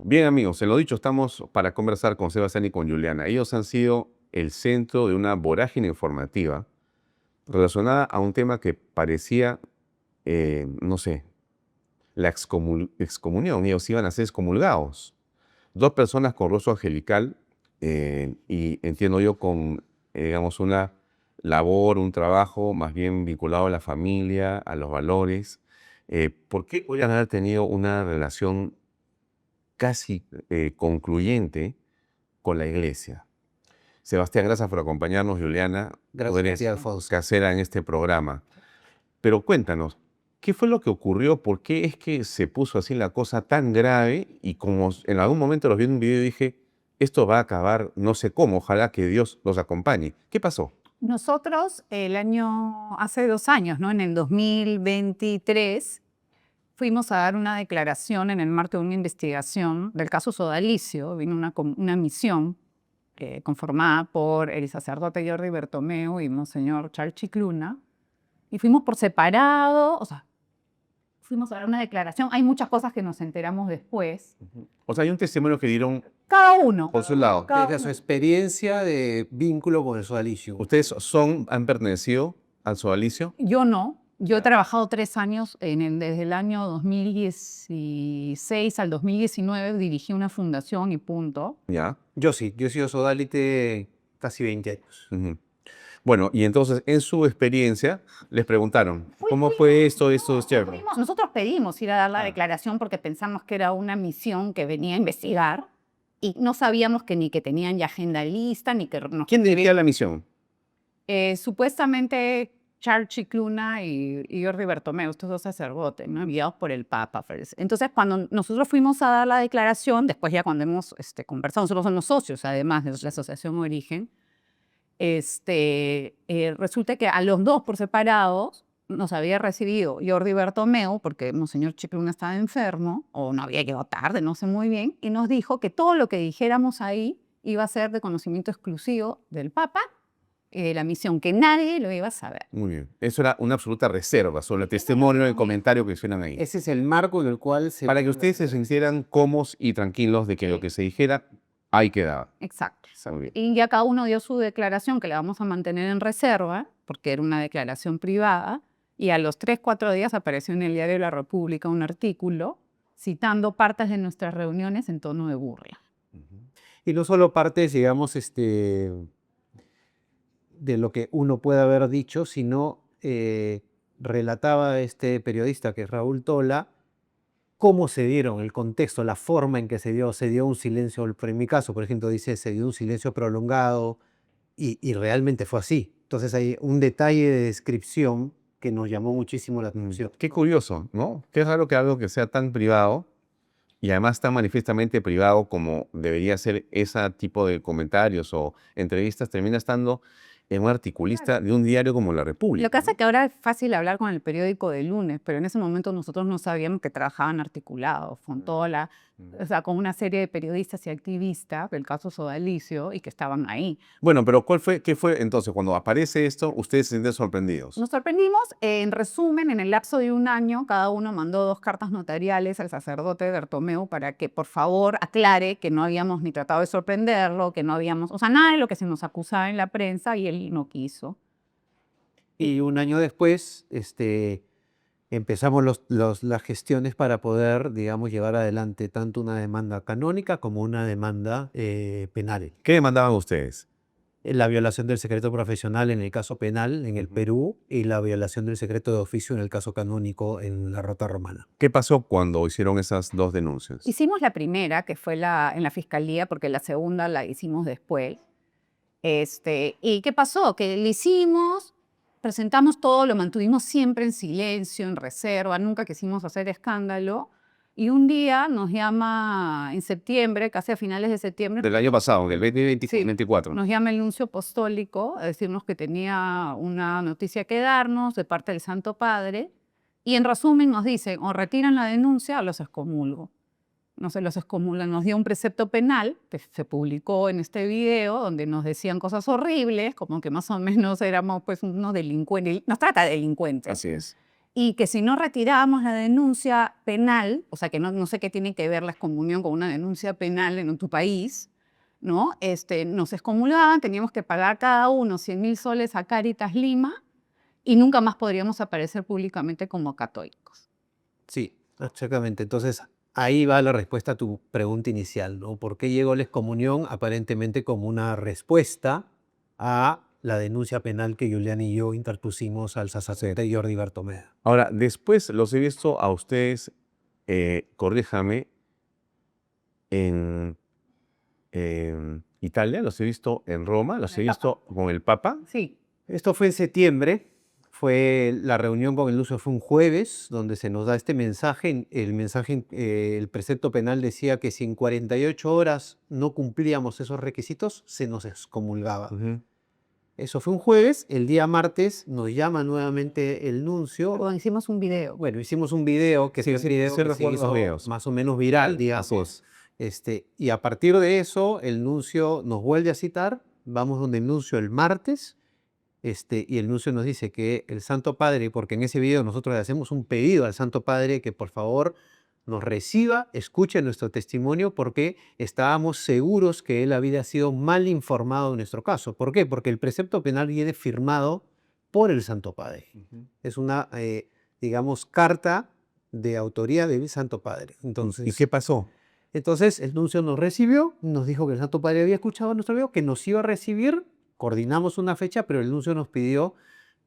Bien amigos, se lo dicho, estamos para conversar con Sebastián y con Juliana. Ellos han sido el centro de una vorágine informativa relacionada a un tema que parecía, no sé, la excomunión. Ellos iban a ser excomulgados. Dos personas con rostro angelical y entiendo yo con, digamos, una labor, un trabajo más bien vinculado a la familia, a los valores. ¿Por qué podrían haber tenido una relación casi concluyente con la iglesia? Sebastián, gracias por acompañarnos, Juliana. Gracias, Tú eres Alfonso. casera en este programa. Pero cuéntanos, ¿qué fue lo que ocurrió? ¿Por qué es que se puso así la cosa tan grave? Y como en algún momento los vi en un video y dije, esto va a acabar, no sé cómo, ojalá que Dios los acompañe. ¿Qué pasó? Nosotros hace 2 años, ¿no? En el 2023, fuimos a dar una declaración en el marco de una investigación del caso Sodalicio. Vino una misión conformada por el sacerdote Jordi Bertomeu y Monseñor Charles Chicluna. Y fuimos por separado, o sea, fuimos a dar una declaración. Hay muchas cosas que nos enteramos después. O sea, hay un testimonio que dieron Cada uno. por su lado. Desde su experiencia de vínculo con el sodalicio. ¿Ustedes han pertenecido al sodalicio? Yo no. Yo he trabajado 3 años, desde el año 2016 al 2019, dirigí una fundación y punto. Ya. Yo sí, yo he sido sodalite casi 20 años. Ujú. Bueno, y entonces en su experiencia les preguntaron, ¿cómo fue esto, cierto? Nosotros pedimos ir a dar la declaración porque pensamos que era una misión que venía a investigar y no sabíamos que ni que tenían ya agenda lista, ni que ¿Quién dirigía la misión? supuestamente Charles Chicluna y Jordi Bertomeu, estos dos sacerdotes, ¿no? Enviados por el Papa. Entonces, cuando nosotros fuimos a dar la declaración, después ya cuando hemos conversado, nosotros somos socios, además de la Asociación Origen, resulta que a los dos por separados nos había recibido Jordi Bertomeu, porque Monseñor Chicluna estaba enfermo, o no había llegado tarde, no sé muy bien, y nos dijo que todo lo que dijéramos ahí iba a ser de conocimiento exclusivo del Papa y de la misión, que nadie lo iba a saber. Muy bien. Eso era una absoluta reserva sobre el testimonio y el comentario que hicieron ahí. Ese es el marco en el cual se... Para que ustedes se sintieran cómodos y tranquilos de que lo que se dijera, ahí quedaba. Exacto. Muy bien. Y ya cada uno dio su declaración, que la vamos a mantener en reserva, porque era una declaración privada, y a los 3, 4 días apareció en el Diario de la República un artículo citando partes de nuestras reuniones en tono de burla. Y no solo partes, digamos, de lo que uno puede haber dicho, sino relataba este periodista, que es Raúl Tola, cómo se dieron, el contexto, la forma en que se dio un silencio, en mi caso, por ejemplo, dice, se dio un silencio prolongado, y realmente fue así. Entonces hay un detalle de descripción que nos llamó muchísimo la atención. Qué curioso, ¿no? Qué raro que algo que sea tan privado y además tan manifiestamente privado como debería ser ese tipo de comentarios o entrevistas termina estando en un articulista de un diario como La República. Lo que pasa es que ahora es fácil hablar con el periódico de lunes, pero en ese momento nosotros no sabíamos que trabajaban articulados, Fontola, o sea, con una serie de periodistas y activistas del caso Sodalicio y que estaban ahí. Bueno, pero ¿qué fue entonces cuando aparece esto? Ustedes se sienten sorprendidos. Nos sorprendimos, en resumen, en el lapso de un año, cada uno mandó 2 cartas notariales al sacerdote Bertomeu para que, por favor, aclare que no habíamos ni tratado de sorprenderlo, que no habíamos, o sea, nada de lo que se nos acusaba en la prensa, y él no quiso. Y un año después, empezamos las gestiones para poder, digamos, llevar adelante tanto una demanda canónica como una demanda penal. ¿Qué demandaban ustedes? La violación del secreto profesional en el caso penal en el Perú y la violación del secreto de oficio en el caso canónico en la Rota Romana. ¿Qué pasó cuando hicieron esas dos denuncias? Hicimos la primera, que fue en la fiscalía, porque la segunda la hicimos después. ¿Y qué pasó? Que le hicimos, presentamos todo, lo mantuvimos siempre en silencio, en reserva, nunca quisimos hacer escándalo. Y un día nos llama en septiembre, casi a finales de septiembre. Del año pasado, del 2024. Sí, nos llama el nuncio apostólico a decirnos que tenía una noticia que darnos de parte del Santo Padre. Y en resumen nos dice, o retiran la denuncia o los excomulgo. No se los excomulgan, nos dio un precepto penal que se publicó en este video donde nos decían cosas horribles, como que más o menos éramos pues unos delincuentes, nos trata de delincuentes. Así es. y que si no retirábamos la denuncia penal, o sea que no sé qué tiene que ver la excomunión con una denuncia penal en tu país, ¿no? Nos excomulgaban, teníamos que pagar cada uno 100.000 soles a Cáritas Lima y nunca más podríamos aparecer públicamente como católicos. Sí, exactamente. Entonces, ahí va la respuesta a tu pregunta inicial, ¿no? ¿Por qué llegó la excomunión? Aparentemente como una respuesta a la denuncia penal que Julián y yo interpusimos al sacerdote Jordi Bertomeu. Ahora, después los he visto a ustedes, corríjame, en Italia, los he visto en Roma, los he visto con el Papa. Sí. Esto fue en septiembre, la reunión con el Nuncio fue un jueves, donde se nos da este mensaje. El precepto penal decía que si en 48 horas no cumplíamos esos requisitos, se nos excomulgaba. Eso fue un jueves. El día martes nos llama nuevamente el nuncio. Bueno, hicimos un video. Bueno, hicimos un video que Sí, es un video sí que se recuerdo hizo los videos. más o menos viral, digamos. Y a partir de eso, el nuncio nos vuelve a citar. Vamos donde el nuncio el martes. Y el nuncio nos dice que el Santo Padre, porque en ese video nosotros le hacemos un pedido al Santo Padre que por favor nos reciba, escuche nuestro testimonio, porque estábamos seguros que él había sido mal informado en nuestro caso. ¿Por qué? Porque el precepto penal viene firmado por el Santo Padre. Es una, digamos, carta de autoría del Santo Padre. Entonces, ¿Y qué pasó? Entonces el nuncio nos recibió, nos dijo que el Santo Padre había escuchado nuestro video, que nos iba a recibir, coordinamos una fecha, pero el nuncio nos pidió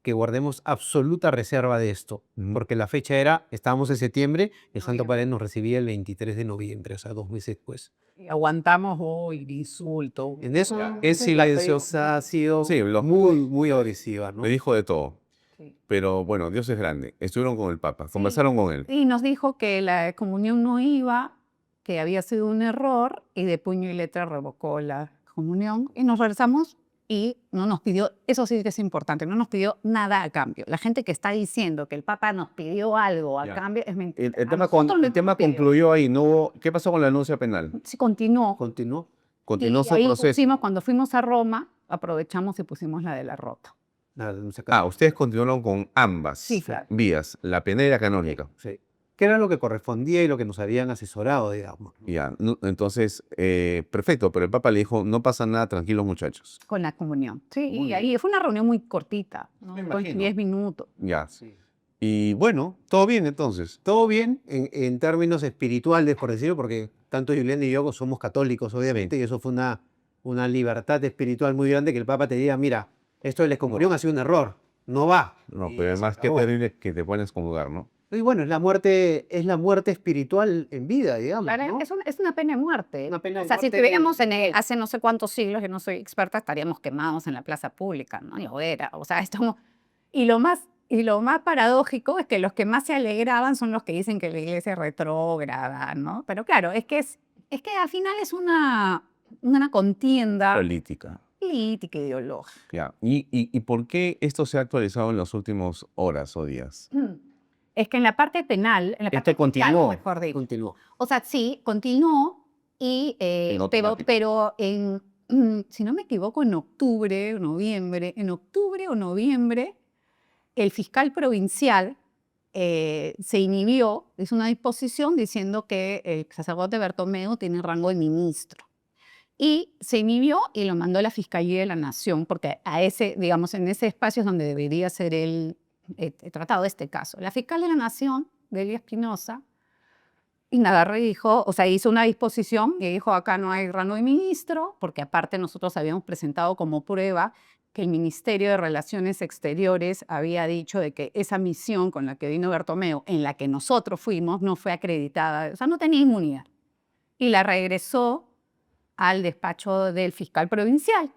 que guardemos absoluta reserva de esto, porque la fecha estábamos en septiembre, el Santo Padre nos recibía el 23 de noviembre, o sea, 2 meses después. Y aguantamos el insulto. En eso, el silencio ha sido muy agresiva, ¿no? Me dijo de todo. Sí. Pero bueno, Dios es grande. Estuvieron con el Papa, conversaron con él. Y nos dijo que la comunión no iba, que había sido un error, y de puño y letra revocó la comunión. Y nos regresamos y no nos pidió, eso sí que es importante, no nos pidió nada a cambio. La gente que está diciendo que el Papa nos pidió algo a cambio es mentira. El tema concluyó ahí. No hubo, ¿qué pasó con la denuncia penal? Sí, continuó. Continuó. Continuó Y su ahí proceso. cuando fuimos a Roma, aprovechamos y pusimos la de la rota. Ustedes continuaron con ambas Sí, claro. vías, la penal y la canónica. Sí. Que era lo que correspondía y lo que nos habían asesorado, digamos. Ya, entonces, perfecto, pero el Papa le dijo, no pasa nada, tranquilos muchachos. Con la comunión. Sí, Muy y ahí fue una reunión muy cortita, ¿no? Me Fue imagino. 10 minutos. Ya. Sí. Y bueno, todo bien entonces. Todo bien en términos espirituales, por decirlo, porque tanto Julián y yo somos católicos, obviamente, y eso fue una libertad espiritual muy grande, que el Papa te diga, mira, esto de la excomunión ha sido un error, no va. No, Y pero además, se qué acabó. terrible que te pones con lugar, ¿no? Y bueno, es la muerte espiritual en vida, digamos, Claro, ¿no? es una pena de muerte. Una pena de O sea, si muerte estuviéramos hace no sé cuántos siglos, yo no soy experta, estaríamos quemados en la plaza pública, ¿no? Y era, o sea, y lo más paradójico es que los que más se alegraban son los que dicen que la iglesia es retrógrada, ¿no? Pero claro, es que al final es una contienda Política. política, ideológica. Ya. ¿Y por qué esto se ha actualizado en las últimas horas o días? Es que en la parte penal, en la parte continuó. fiscal, mejor dicho. Continuó. O sea, sí, continuó, y, En automático. pero si no me equivoco, en octubre o noviembre, el fiscal provincial se inhibió, hizo una disposición diciendo que el sacerdote Bertomeu tiene rango de ministro. Y se inhibió y lo mandó a la Fiscalía de la Nación, porque digamos, en ese espacio es donde debería ser el tratado este caso. La fiscal de la Nación, Delia Espinosa, agarró y dijo, o sea, hizo una disposición y dijo, acá no hay rango de ministro, porque aparte nosotros habíamos presentado como prueba que el Ministerio de Relaciones Exteriores había dicho de que esa misión con la que vino Bertomeu, en la que nosotros fuimos, no fue acreditada, o sea, no tenía inmunidad. Y la regresó al despacho del fiscal provincial.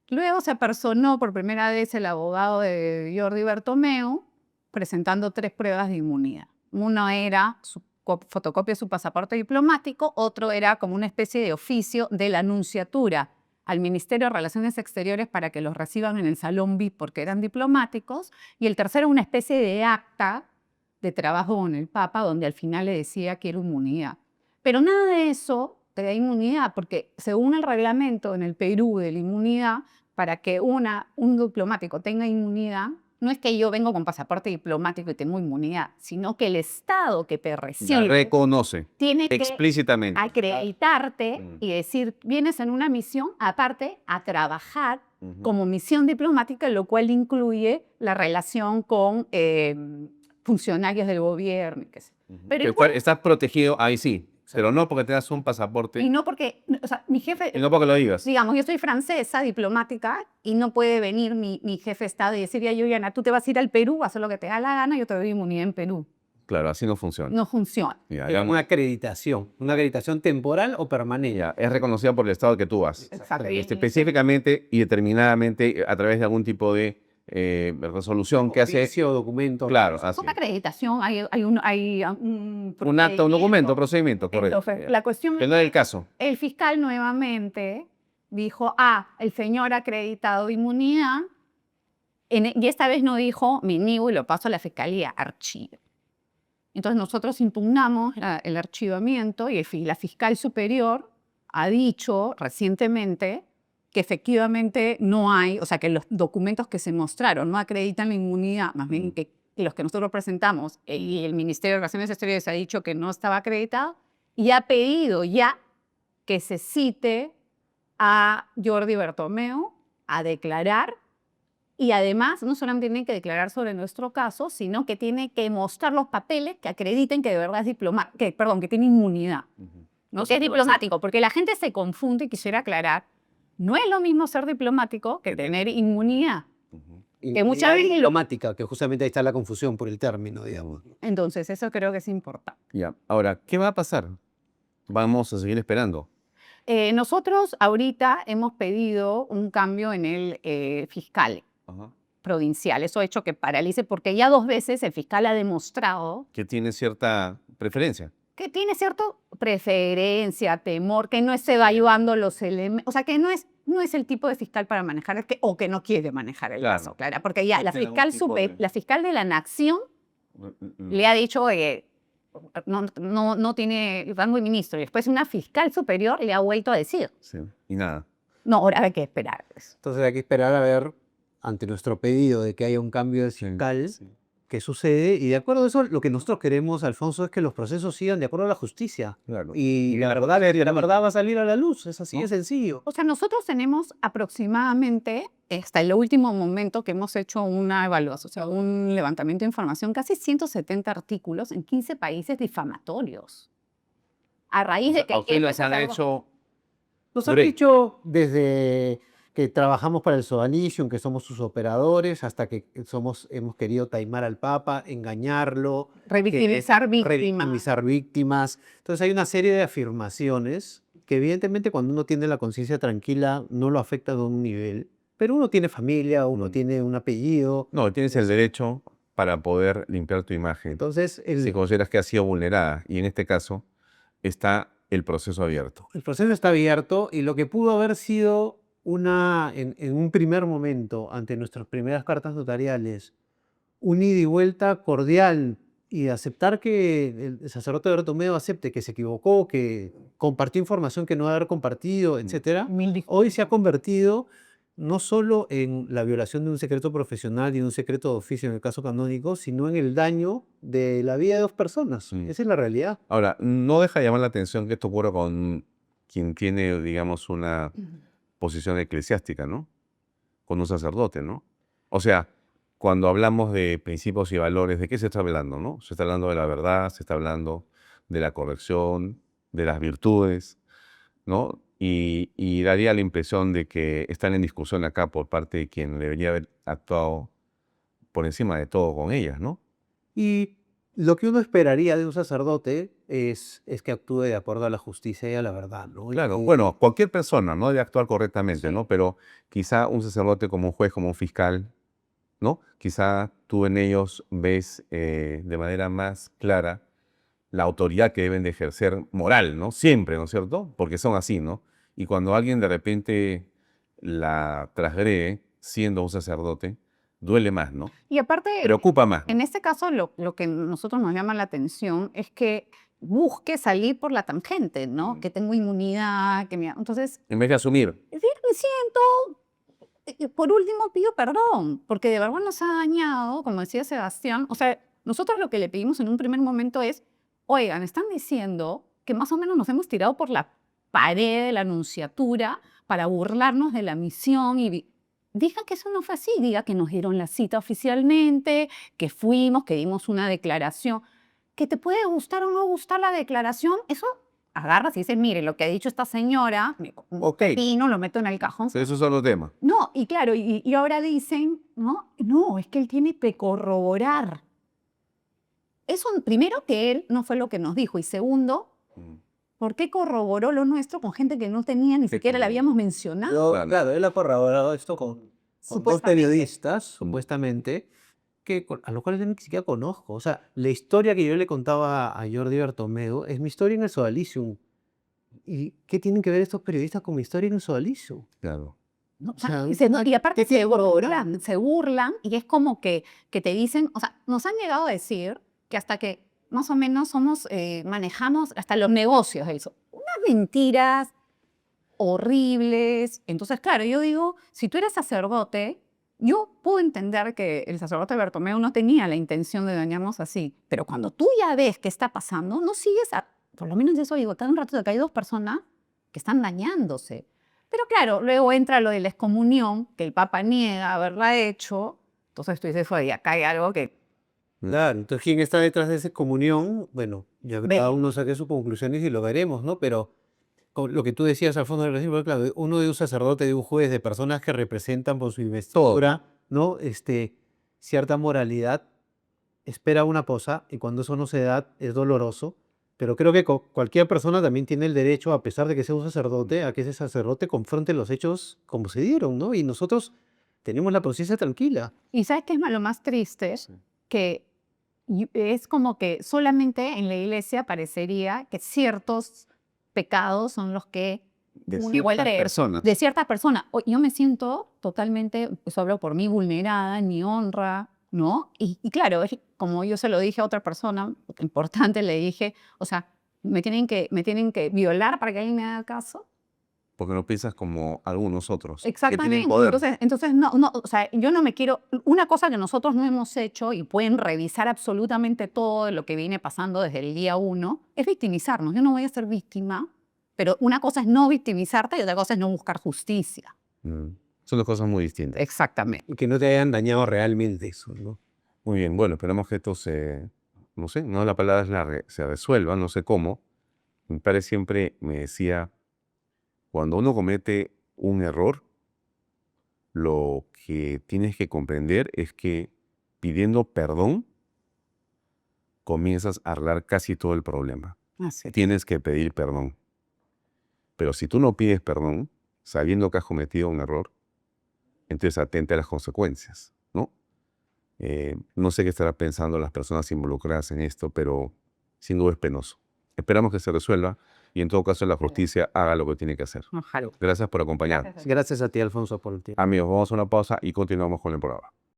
Luego se apersonó por primera vez el abogado de Jordi Bertomeu presentando 3 pruebas de inmunidad. Uno era su fotocopia de su pasaporte diplomático, otro era como una especie de oficio de la Nunciatura al Ministerio de Relaciones Exteriores para que los reciban en el salón VIP porque eran diplomáticos, y el tercero una especie de acta de trabajo con el Papa donde al final le decía quiero inmunidad. Pero nada de eso te da inmunidad, porque según el reglamento en el Perú de la inmunidad, para que un diplomático tenga inmunidad, no es que yo vengo con pasaporte diplomático y tengo inmunidad, sino que el Estado que te La recibe reconoce tiene que explícitamente. acreditarte Mm. y decir, vienes en una misión, aparte, a trabajar Ujú. como misión diplomática, lo cual incluye la relación con funcionarios del gobierno. Y qué sé. Ujú. Pero Que igual- estás protegido ahí sí, pero no porque tengas un pasaporte Y no porque, o sea, mi jefe, y no porque lo digas. digamos, yo soy francesa, diplomática, y no puede venir mi jefe de Estado y decir, ya, Juliana, tú te vas a ir al Perú, a hacer lo que te da la gana, yo te doy inmunidad en Perú. Claro, así no funciona. No funciona. Ya, Es una acreditación temporal o permanente. ya, es reconocida por el Estado al que tú vas. Exacto. Específicamente y determinadamente a través de algún tipo de resolución que hace. Oficio, documento. Claro, Es así. una acreditación, hay un Un acto, un documento, un procedimiento. procedimiento, correcto. Entonces, la cuestión Que es no es el caso. el fiscal nuevamente dijo, el señor ha acreditado inmunidad, y esta vez no dijo, me niego y lo paso a la fiscalía, archivo. Entonces nosotros impugnamos el archivamiento y la fiscal superior ha dicho recientemente que efectivamente no hay, o sea, que los documentos que se mostraron no acreditan la inmunidad, más bien que los que nosotros presentamos y el Ministerio de Relaciones Exteriores ha dicho que no estaba acreditado y ha pedido ya que se cite a Jordi Bertomeu a declarar. Y además, no solamente tiene que declarar sobre nuestro caso, sino que tiene que mostrar los papeles que acrediten que de verdad es que tiene inmunidad. No que es diplomático, porque la gente se confunde y quisiera aclarar. No es lo mismo ser diplomático que tener inmunidad. Que muchas veces diplomática, que justamente ahí está la confusión por el término, digamos. Entonces, eso creo que es importante. Ya. Ahora, ¿qué va a pasar? Vamos a seguir esperando. Nosotros ahorita hemos pedido un cambio en el fiscal Ajá. provincial. Eso ha hecho que paralice, porque ya 2 veces el fiscal ha demostrado Que tiene cierta preferencia. que tiene cierta preferencia, temor, que no se va llevando los elementos, o sea, que no es el tipo de fiscal para manejar o que no quiere manejar el Claro. caso, Clara, porque ya No la tiene fiscal, algún tipo de- la fiscal de la Nación le ha dicho que no tiene rango de ministro, y después una fiscal superior le ha vuelto a decir, Sí. Y nada. no, ahora hay que esperar. Entonces hay que esperar a ver, ante nuestro pedido de que haya un cambio de fiscal, Sí. qué sucede. Y de acuerdo a eso, lo que nosotros queremos, Alfonso, es que los procesos sigan de acuerdo a la justicia. Claro. Y la la verdad va a salir a la luz. Es así ¿No? de sencillo. O sea, nosotros tenemos aproximadamente, hasta el último momento que hemos hecho una evaluación, o sea, un levantamiento de información, casi 170 artículos en 15 países difamatorios. A raíz de que... A ustedes les empezó han a- hecho. Nos han Break. dicho desde que trabajamos para el Sodalicium, que somos sus operadores, hasta que hemos querido taimar al Papa, engañarlo, Revictimizar víctimas. revictimizar víctimas. Entonces hay una serie de afirmaciones que evidentemente cuando uno tiene la conciencia tranquila no lo afecta de un nivel, pero uno tiene familia, uno tiene un apellido. No, tienes el derecho para poder limpiar tu imagen. Entonces Si consideras que ha sido vulnerada. Y en este caso está el proceso abierto. el proceso está abierto y lo que pudo haber sido en un primer momento, ante nuestras primeras cartas notariales, un ida y vuelta cordial y aceptar que el sacerdote de Bertomeu acepte que se equivocó, que compartió información que no debe haber compartido, etc. Hoy se ha convertido no solo en la violación de un secreto profesional y de un secreto de oficio en el caso canónico, sino en el daño de la vida de 2 personas. Sí. Esa es la realidad. Ahora, no deja de llamar la atención que esto ocurra con quien tiene, digamos, una posición eclesiástica, ¿no? Con un sacerdote, ¿no? O sea, cuando hablamos de principios y valores, ¿de qué se está hablando, no? Se está hablando de la verdad, se está hablando de la corrección, de las virtudes, ¿no? Y daría la impresión de que están en discusión acá por parte de quien debería haber actuado por encima de todo con ellas, ¿no? Y lo que uno esperaría de un sacerdote es que actúe de acuerdo a la justicia y a la verdad, ¿no? Claro, Y- bueno, cualquier persona, ¿no? Debe actuar correctamente, ¿no? Pero quizá un sacerdote como un juez, como un fiscal, ¿no? Quizá tú en ellos ves de manera más clara la autoridad que deben de ejercer moral, ¿no? Siempre, ¿no es cierto? Porque son así, ¿no? Y cuando alguien de repente la transgrede, siendo un sacerdote, duele más, ¿no? Y aparte, Preocupa más, ¿no? en este caso, lo que nosotros nos llama la atención es que busque salir por la tangente, ¿no? Que tengo inmunidad, entonces, En vez de asumir. me siento por último pido perdón, porque de verdad nos ha dañado, como decía Sebastián. O sea, nosotros lo que le pedimos en un primer momento es, oigan, están diciendo que más o menos nos hemos tirado por la pared de la nunciatura para burlarnos de la misión y diga que eso no fue así, diga que nos dieron la cita oficialmente, que fuimos, que dimos una declaración. Que te puede gustar o no gustar la declaración, eso agarras y dices, mire, lo que ha dicho esta señora, Ok. no lo meto en el cajón. Esos son los temas. No, y claro, y ahora dicen, no, es que él tiene que corroborar. Eso, primero, que él no fue lo que nos dijo, y segundo, ¿por qué corroboró lo nuestro con gente que no tenía, ni siquiera la habíamos mencionado? Claro, él ha corroborado esto con dos Supuestamente. periodistas, supuestamente, a los cuales yo ni siquiera conozco. O sea, la historia que yo le contaba a Jordi Bertomeu es mi historia en el Sodalicium. ¿Y qué tienen que ver estos periodistas con mi historia en el Sodalicium? Claro. ¿No? O sea, Y aparte se burlan y es como que te dicen, o sea, nos han llegado a decir que hasta que más o menos manejamos hasta los negocios de eso. Unas mentiras horribles. Entonces, claro, yo digo, si tú eres sacerdote, yo puedo entender que el sacerdote Bertomeu no tenía la intención de dañarnos así, pero cuando tú ya ves qué está pasando, no sigues, por lo menos eso digo, cada un rato de que hay dos personas que están dañándose. Pero claro, luego entra lo de la excomunión, que el Papa niega haberla hecho, entonces tú dices, oye, acá hay algo que... claro, entonces, ¿quién está detrás de esa comunión? Bueno, ya Ve. cada uno saque sus conclusiones y lo veremos, ¿no? Pero con lo que tú decías al fondo de la claro, uno de un sacerdote, de un juez, de personas que representan por su investidura, ¿no? Cierta moralidad, espera una cosa y cuando eso no se da es doloroso. Pero creo que cualquier persona también tiene el derecho, a pesar de que sea un sacerdote, a que ese sacerdote confronte los hechos como se dieron, ¿no? Y nosotros tenemos la conciencia tranquila. ¿Y sabes qué es lo más triste? Que es como que solamente en la iglesia parecería que ciertos pecados son los que De uno igual ciertas creer. personas. De ciertas personas. Yo me siento totalmente, eso hablo por mí, vulnerada, en mi honra, ¿no? Y claro, como yo se lo dije a otra persona importante, le dije, o sea, me tienen que violar para que alguien me haga caso. Porque no piensas como algunos otros. Exactamente. Que tienen poder. Entonces no, o sea, yo no me quiero. Una cosa que nosotros no hemos hecho, y pueden revisar absolutamente todo lo que viene pasando desde el día 1, es victimizarnos. Yo no voy a ser víctima, pero una cosa es no victimizarte y otra cosa es no buscar justicia. Son dos cosas muy distintas. Exactamente. Y que no te hayan dañado realmente eso, ¿no? Muy bien, bueno, esperamos que esto no sé, no la palabra es se resuelva, no sé cómo. Mi padre siempre me decía, cuando uno comete un error, lo que tienes que comprender es que pidiendo perdón, comienzas a arreglar casi todo el problema. Así. Tienes que pedir perdón. Pero si tú no pides perdón, sabiendo que has cometido un error, entonces atente a las consecuencias, ¿no? No sé qué estarán pensando las personas involucradas en esto, pero sin duda es penoso. Esperamos que se resuelva y en todo caso la justicia haga lo que tiene que hacer. Ojalá. Gracias por acompañarnos. Gracias a ti, Alfonso, por el tiempo. Amigos, vamos a una pausa y continuamos con el programa.